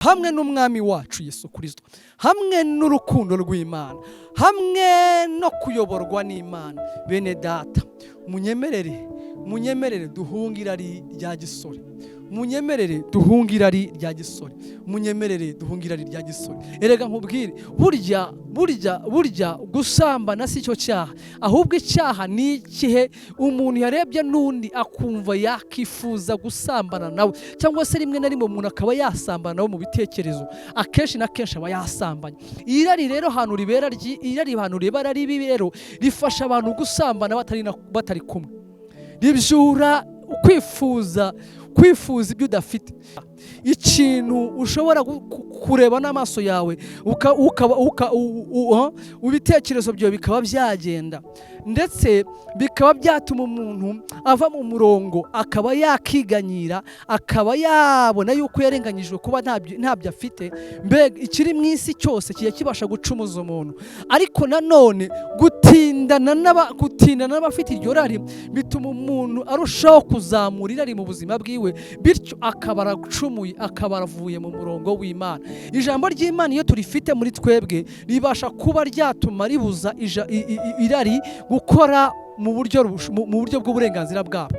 hamwe n'umwami wacu Yesu Kristo, hamwe n'urukundo rw'Imana, hamwe no kuyoborwa n'Imana. Bene data, munyemerere duhunge irari rya gisore, munyemerere duhunge irari rya gisore, munyemerere duhunge irari rya gisore. Erega nkubwire, burya gusambana si cyo cyaha, ahubwo icyaha ni ikihe umuntu yarebye n'undi akumva yakifuza gusambana nawe, cyangwa se rimwe na rimwe umuntu akaba yasambana nawe mu bitekerezo, akenshi na kenshi aba yasambanye. Irari rero hantu ribera ribi rero rifasha abantu gusambana batari kumwe, ribyura kwifuza ibyo udafite. Ikintu ushobora kureba n'amaso yawe ibitekerezo byawe bikaba byagenda, ndetse bikaba byatuma umuntu ava mu murongo, akaba yakiganyira, akaba yabona yuko yarenganyijwe kuba ntabyo afite. Mbega ikiri mu isi cyose kigiye kibasha gucumuza umuntu, ariko nanone gutindana n'abafite iryo rari bituma umuntu arushaho kuzamura irari mu buzima bwiwe, bityo akaba aracumuye, akaba aravuye mu murongo w'Imana. Ijambo ry'Imana iyo turifite muri twebwe ribasha kuba ryatuma ribuza irari gukora mu buryo bw'uburenganzira bwabwo.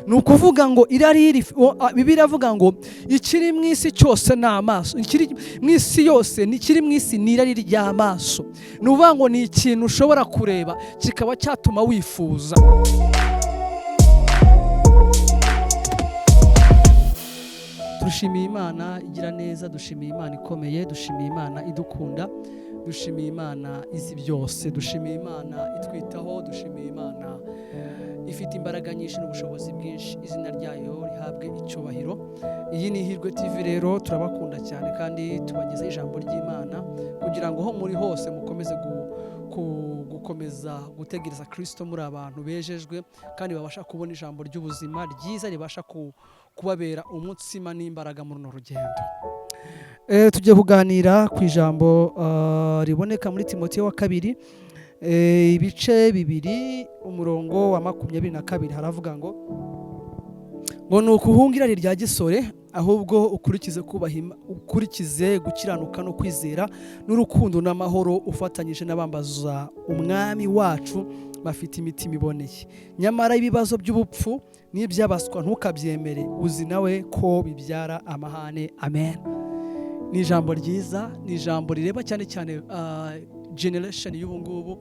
Ni ukuvuga ngo irari, Bibiliya iravuga ngo ikiri mu isi cyose ni amaso, ikiri mu isi yose, ikiri mu isi ni irari ry'amaso. Ni ukuvuga ngo ni ikintu ushobora kureba kikaba cyatuma wifuza. Dushimiye Imana igira neza, dushimiye Imana ikomeye, dushimiye Imana idukunda, dushimiye Imana izi byose, dushimiye Imana itwitaho, dushimiye Imana ifite imbaraga nyinshi n'ubushobozi bwinshi. Izina ryayo rihabwe icyubahiro. Iyi ni IHIRWE TV rero, turabakunda cyane kandi tubagezaho ijambo ry'Imana kugira ngo aho muri hose mukomeze gukomeza gutegereza Kristo muri abantu bejejwe kandi babasha kubona ijambo ry'ubuzima ryiza ribasha kubabera umutsima n'imbaraga muri runo rugendo. Tugiye kuganira ku ijambo riboneka muri Timoteyo wa 2 ibice 2 umurongo wa 22. Haravuga ngo ni ukuhunga irari rya gisore, ahubwo ukurikize gukiranuka no kwizera n'urukundo n'amahoro, ufatanyije n'abambaza umwami wacu bafite imitima iboneye. Nyamara ibibazo by'ubupfu n'iby'abaswa ntukabyemere, uzi nawe ko bibyara amahane. Amen. Ni ijambo ryiza, ni ijambo rireba cyane cyane generation y'ubu ngubu.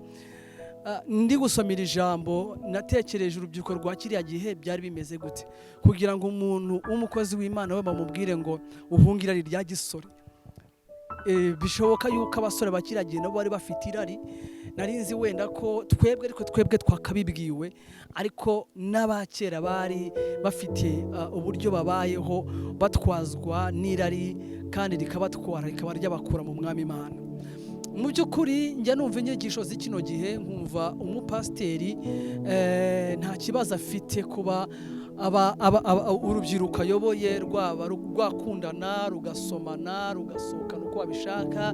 Ndi gusomera ijambo natekereje urubyiruko rwa kiriya gihe byari bimeze gute, kugira ngo umuntu w'umukozi w'Imana we bamubwire ngo uhunge irari rya gisore. Bishoboka yuko abasore bakiriya gihe nabo bari bafite irari. Narinzi wenda ko twebwe twakabibwiwe, ariko n'abakera bari bafite uburyo babayeho batwazwa n'irari kandi rikabatwara rikaba ryabakura mu mwami Imana. Mu by'ukuri njya numva inyigisho z'ikino gihe, nkumva umupasiteri nta kibazo afite kuba urubyiruko ayoboye rwakundana, rugasomana, rugasohokana uko babishaka,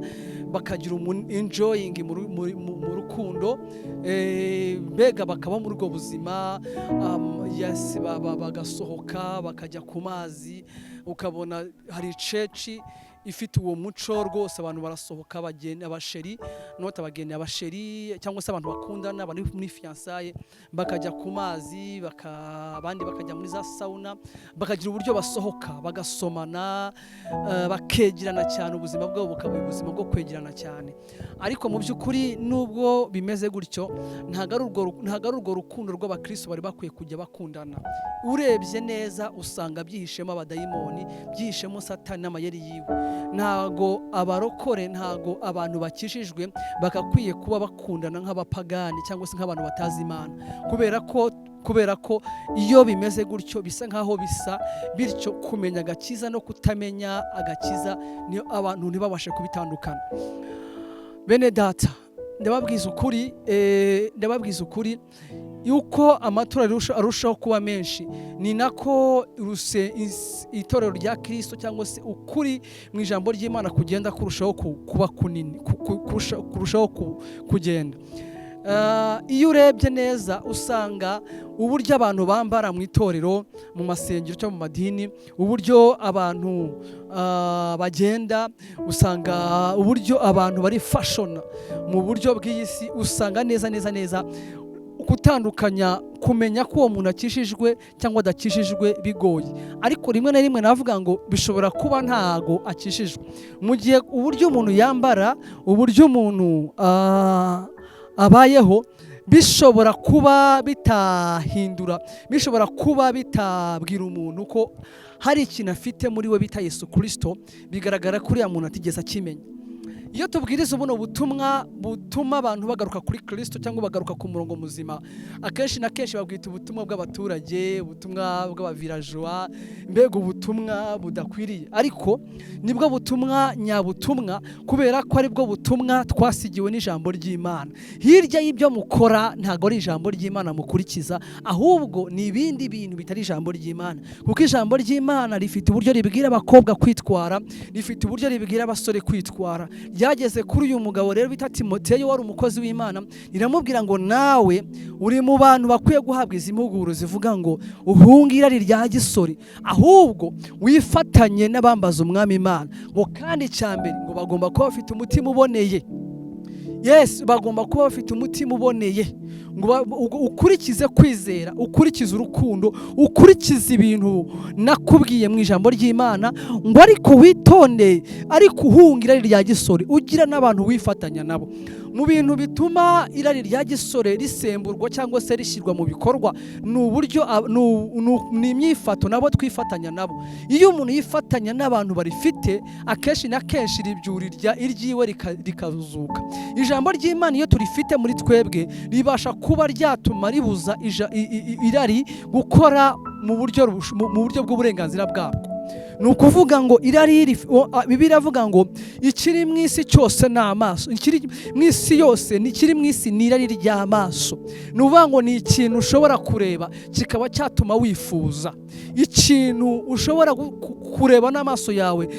bakagira enjoying mu rukundo, mbega bakaba muri ubwo buzima, bagasohoka bakajya ku mazi, ukabona hari church ifite uwo muco rwose, abantu barasohoka bagenda abasheri cyangwa se abantu bakundana, abantu muri fiançailles bakajya ku mazi, abandi bakajya muri za sauna, bakagira uburyo basohoka bagasomana, bakegerana cyane, ubuzima bwabo bukaba ubuzima bwo kwegerana cyane. Ariko mu by'ukuri nubwo bimeze gutyo, ntago ari urwo rukundo rw'abakristo bari bakwiye kujya bakundana. Urebye neza usanga byihishemo abadayimoni, byihishemo Satani n'amayeri yiwe. Ntago abarokore, ntago abantu bakishijwe bakakwiye kuba bakundana nk'abapagani cyangwa se nk'abantu batazi Imana, kubera ko iyo bimeze gutyo bisa nkaho bisa, bityo kumenya agakiza no kutamenya agakiza niyo abantu ntibabashe kubitandukana. Bene data, ndababwiza ukuri yuko amatorero arushaho kuba menshi, ni nako itorero rya Kristo cyangwa se ukuri mu ijambo ry'Imana kugenda kurushaho kuba kunini, kurushaho kugenda. iyo urebye neza usanga uburyo abantu bambara mu itorero, mu masengero cyangwa mu madini, uburyo abantu bagenda, usanga uburyo abantu bari fashion mu buryo bw'iyi si, usanga neza gutandukanya, kumenya ko uwo muntu akishijwe cyangwa adakishijwe bigoye. Ariko rimwe na rimwe navuga ngo bishobora kuba ntago akishijwe, mu gihe uburyo umuntu yambara, uburyo umuntu abayeho bishobora kuba bitahindura, bishobora kuba bitabwira umuntu ko hari ikintu afite muri we bita Yesu Kristo, bigaragara kuri ya muntu atigeze akimenya. Iyo tubwiriza ubuno butumwa butuma abantu bagaruka kuri Kristo cyangwa bagaruka ku murongo muzima, akenshi na kenshi babwita ubutumwa bw'abaturage, ubutumwa bw'abavillageois, mbega ubutumwa budakwiriye. Ariko nibwo butumwa nyabutumwa, kubera ko ari bwo butumwa twasigiwe n'ijambo ry'Imana. Hirya y'ibyo mukora ntago ari ijambo ry'Imana mukurikiza, ahubwo ni ibindi bintu bitari ijambo ry'Imana. Kuko ijambo ry'Imana rifite uburyo ribwira abakobwa kwitwara, rifite uburyo ribwira abasore kwitwara. Yageze kuri uyu mugabo rero bita Timoteyo, wari umukozi w'Imana, iramubwira ngo nawe uri mu bantu bakwiye guhabwa izi mpuguro zivuga ngo uhunge irari rya gisore, ahubwo wifatanye n'abambaza umwami Imana. Ngo kandi cyambere ngo bagomba kuba bafite umutima uboneye. Yes, bagomba kuba bafite umutima uboneye, ngo ukurikize kwizera, ukurikize urukundo, ukurikize ibintu nakubwiye mu ijambo ry'Imana, ngo ariko witonde, ariko uhunga irari rya gisore, ugira n'abantu wifatanya nabo. Mu bintu bituma irari rya gisore risemburwa cyangwa se rishyirwa mu bikorwa, ni uburyo ni imyifato nabo twifatanya nabo. Iyo umuntu yifatanya n'abantu barifite, akenshi na kenshi ribyurirya iryiwe rikazuka. Ijambo ry'Imana iyo turifite muri twebwe ribasha kuba ryatuma ribuza irari gukora mu buryo bw'uburenganzira bwabwo. Ni ukuvuga ngo irari, Bibiliya avuga ngo ikiri mu isi cyose ni amaso, ikiri mu isi yose, ikiri mu isi ni irari ry'amaso. Ni ukuvuga ngo ni ikintu ushobora kureba kikaba cyatuma wifuza, ikintu ushobora kureba n'amaso yawe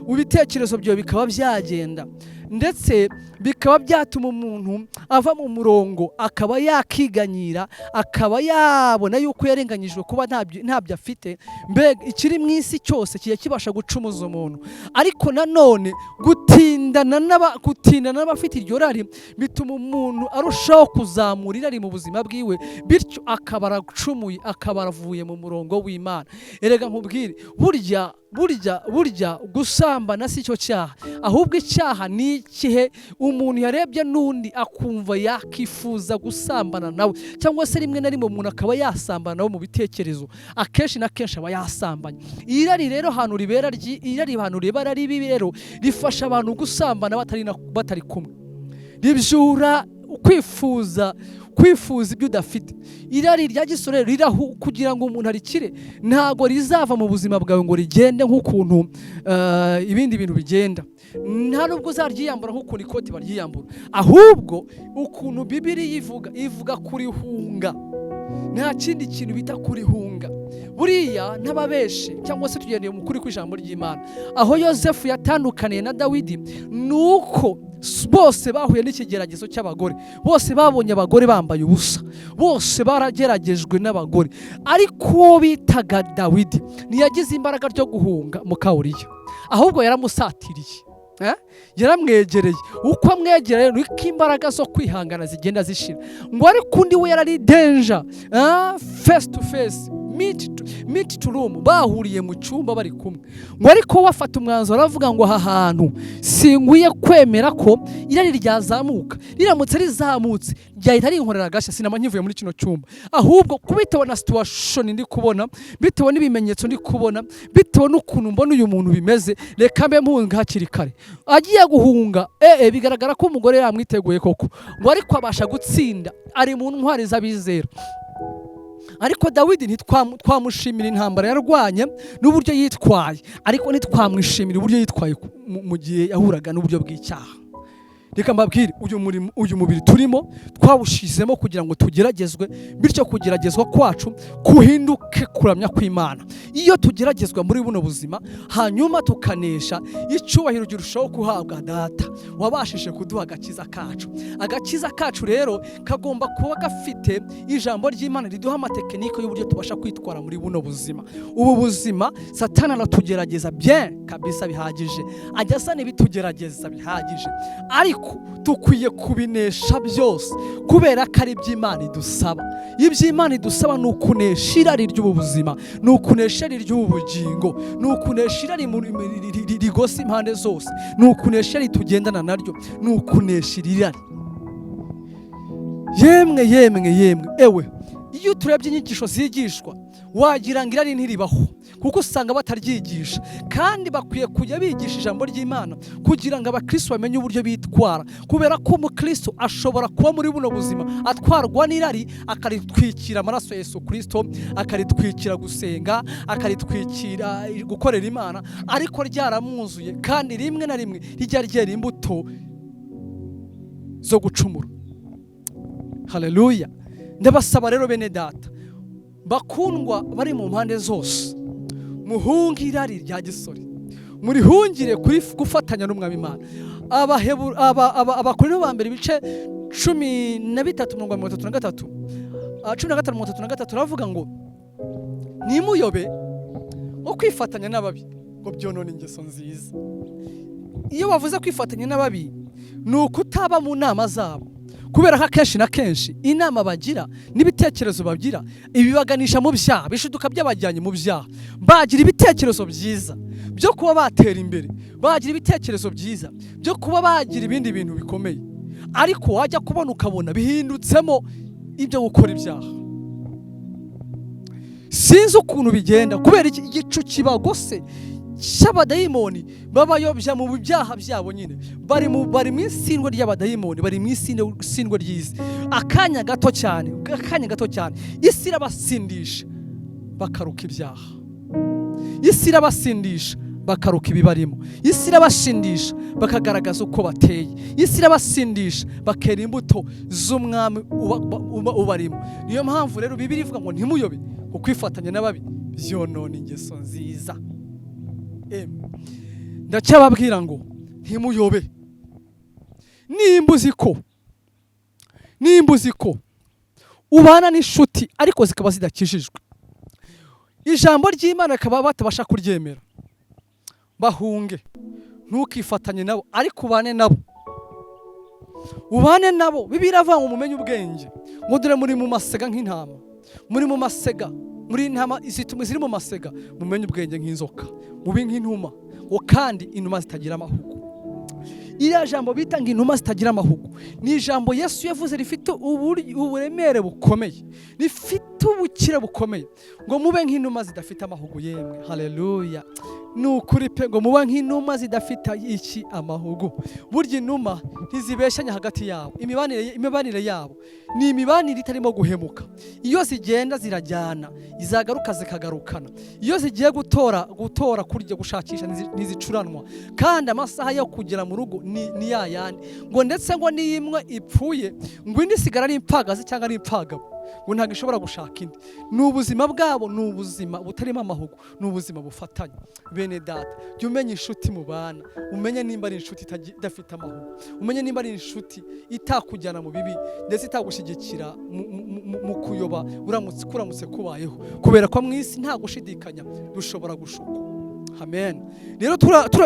ibitekerezo byawe bikaba byagenda, ndetse bikaba byatuma umuntu ava mu murongo, akaba yakiganyira, akaba yabona yuko yarenganyijwe kuba ntabyo afite. Mbega ikiri mu isi cyose kiye kibasha gucumuza umuntu. Ariko nanone gutindana n'abafite iryo rari bituma umuntu arushaho kuzamura irari mu buzima bwiwe, bityo akaba aracumuye, akaba aravuye mu murongo w'Imana. Erega nkubwire, burya gusambana si cyo cyaha, ahubwo icyaha ni ikihe umuntu yarebye n'undi akumva yakifuza gusambana nawe, cyangwa se rimwe na rimwe umuntu akaba yasambana nawe mu bitekerezo, akenshi na kenshi aba yasambanye. Irari rero ahantu ribera ribi rero rifasha abantu gusambana batari kumwe, ribyura kwifuza ibyo udafite. Irari rya gisore riraho kugira ngo umuntu arikire, ntago rizava mu buzima bwawe ngo rigende nk'ukuntu ibindi bintu bigenda. Nta nubwo uzaryiyambura nk'ukuntu ikoti baryiyambura, ahubwo ukuntu Bibiliya ivuga kurihunga. Nta kindi kintu bita kurihunga. Buriya n'ababeshe cyangwa se tugendeye mu kuri kw'ijambo ry'Imana, aho Yosefu yatandukaniye na Dawidi, nuko bose bahuye n'ikigeragezo cy'abagore, bose babonye abagore bambaye ubusa, bose barageragejwe n'abagore. Ariko bitaga Dawidi ntiyagize imbaraga ryo guhunga Mukawuriya, ahubwo yaramusatiriye, yaramwegereye. Uko amwegereye niko imbaraga zo kwihangana zigenda zishira. Ngo ariko undi we yarari danger, face to face, meet to room, bahuriye mu cyumba bari kumwe. Ngo ariko wafata umwanzuro aravuga ngo aha hantu sinkwiye kwemera ko irari ryazamuka, riramutse rizamutse ryahita rinkorera agashya, sinamanyivuye muri kino cyumba, ahubwo kubitewe na situation ndi kubona, bitewe n'ibimenyetso ndi kubona, bitewe n'ukuntu mbona uyu muntu bimeze, reka mbe mpunga hakiri kare. Agiye guhunga, bigaragara ko umugore yamwiteguye koko, ngo ariko abasha gutsinda, ari mu ntwari z'abizera. Ariko Dawidi ntitwamushimira intambara yarwanye n'uburyo yitwaye, ariko ntitwamwishimira uburyo yitwaye mu gihe yahuraga n'uburyo bw'icyaha. reka mbabwire uyu mubiri turimo twawushizemo kugira ngo tugeragezwe, bityo kugeragezwa kwacu kuhinduke kuramya kw'Imana. Iyo tugeragezwa muri buno buzima hanyuma tukanesha, icyubahiro girushaho guhabwa Data wabashije kuduha agakiza kacu rero kagomba kuba gafite ijambo ry'Imana riduha amatekinike y'uburyo tubasha kwitwara muri buno buzima. Ubu buzima Satana aratugerageza bien kabisa bihagije, ajyasa n'ibitugerageza bihagije, ariko tukwiye kubinesha byose kubera ko ari iby'Imana idusaba. Iby'Imana idusaba ni ukunesha irari ry'ubu buzima, ni ukunesha irari ry'ubu bugingo, ni ukunesha irari rigose impande zose, ni ukunesha irari tugendana naryo, ni ukunesha irari. Yemwe ewe, iyo turebye inyigisho zigishwa wagira ngo irari ntiribaho, kuko usanga bataryigisha, kandi bakwiye kujya bigisha ijambo ry'Imana kugira ngo abakristo bamenye uburyo bitwara, kubera ko umukristo ashobora kuba muri buno buzima atwarwa n'irari, akaritwikira amaraso ya Yesu Kristo, akaritwikira gusenga, akaritwikira gukorera Imana, ariko ryaramuzuye kandi rimwe na rimwe rijya ryera imbuto zo gucumura. Haleluya. Ndabasaba rero bene Data bakundwa bari mu mpande zose, muhunge irari rya gisore, murihungire kuri gufatanya n'Umwami Imana. Abakorinto ba mbere ibice 13:33 ravuga ngo nimuyobe o kwifatanya n'ababi ngo byonone ingeso nziza. Iyo bavuze kwifatanya n'ababi ni ukutaba mu nama zabo, kubera ko akenshi na kenshi inama bagira n'ibitekerezo bagira ibibaganisha mu byaha, bishuduka by'abajyanye mu byaha. Bagira ibitekerezo byiza byo kuba batera imbere, bagira ibitekerezo byiza byo kuba bagira ibindi bintu bikomeye, ariko wajya kubona ukabona bihindutsemo ibyo gukora ibyaha. Sinzi ukuntu bigenda, kubera igicu kibagose cy'abadayimoni babayobya mu byaha byabo nyine. Bari mu isindwe ry'abadayimoni, bari mu isindwe ry'isi. Akanya gato cyane isi irabasindisha bakaruka ibyaha, isi irabasindisha bakaruka ibibarimo, isi irabashindisha bakagaragaza uko bateye, isi irabasindisha bakera imbuto z'umwami ubarimo. Niyo mpamvu rero Bibiliya ivuga ngo ntimuyobe, ukwifatanya n'ababi byonona ingeso nziza. Ndacyababwira ngo ntimuyobe. Nimba uzi ko ubana n'inshuti ariko zikaba zidakijijwe, ijambo ry'Imana akaba batabasha kuryemera, bahunge, ntukifatanye nabo, ariko ubane nabo. Bibiliya ivuga ngo mumenye ubwenge, ngo dore muri mu masega nk'intama, muri mu masega, muri intama ziri mu masega, mumenye ubwenge nk'inzoka, mubi nk'intuma, kandi inuma zitagira amahugu. Iriya jambo bita ngo inuma zitagira amahugu ni ijambo Yesu yavuze rifite uburemere bukomeye, rifite ubukire bukomeye, ngo mube nk'inuma zidafite amahugu. Yemwe haleluya, ni ukuri pe, ngo mube nk'inuma zidafite amahugu. Burya inuma ntizibeshanya hagati yabo, imibanire yabo ni imibanire itarimo guhemuka. Iyo zigenda zirajyana, izagaruka zikagarukana. Iyo zigiye gutora kurya gushakisha ntizicuranwa, kandi amasaha yo kugera mu rugo ni yayandi. Ngo ndetse ngo n'imwe ipfuye ngo indi sigara ari impfagazi cyangwa ari impfagabo, ngo ntabwo ishobora gushaka indi. Ni ubuzima bwabo, ni ubuzima butarimo amahugu, ni ubuzima bufatanye. Bene Data, jya umenya inshuti mubana, umenye nimba ari inshuti idafite amahugu, umenye nimba ari inshuti itakujyana mu bibi ndetse itagushyigikira mu kuyoba uramutse kubayeho, kubera ko mu isi nta gushidikanya dushobora gushukwa. Amen. Rero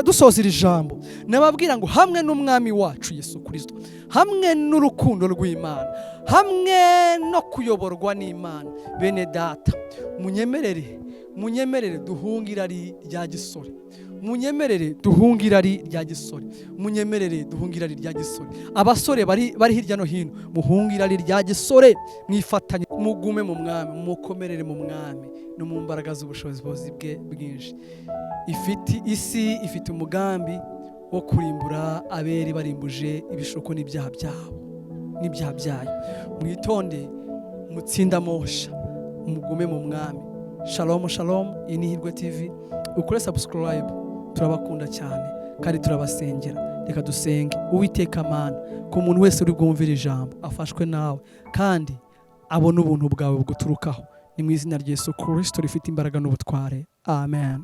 dusoza iri jambo nababwira ngo hamwe n'Umwami wacu Yesu Kristo, hamwe n'urukundo rw'Imana, hamwe no kuyoborwa n'Imana, bene Data, munyemerere duhunge irari rya gisore, munyemerere duhunge irari rya gisore, munyemerere duhunge irari rya gisore. Abasore bari hirya no hino, muhunge irari rya gisore, mwifatanye, mugume mu Mwami, mukomerere mu Mwami no mu mbaraga z'ubushobozi bwe bwinshi. Isi ifite umugambi wo kurimbura aberi barimbuje ibishuko n'ibyaha byayo. Mwitonde, mutsinda mosha, mugume mu Mwami. Shalom shalom. Iyi ni IHIRWE TV, ukore subscribe, turabakunda cyane kandi turabasengera. reka dusenge. Uwiteka Mana, ku muntu wese uri bwumvira ijambo afashwe nawe kandi abona ubuntu bwawe buguturukaho, ni mu izina rya Yesu Kristo rifite imbaraga n'ubutware, amen.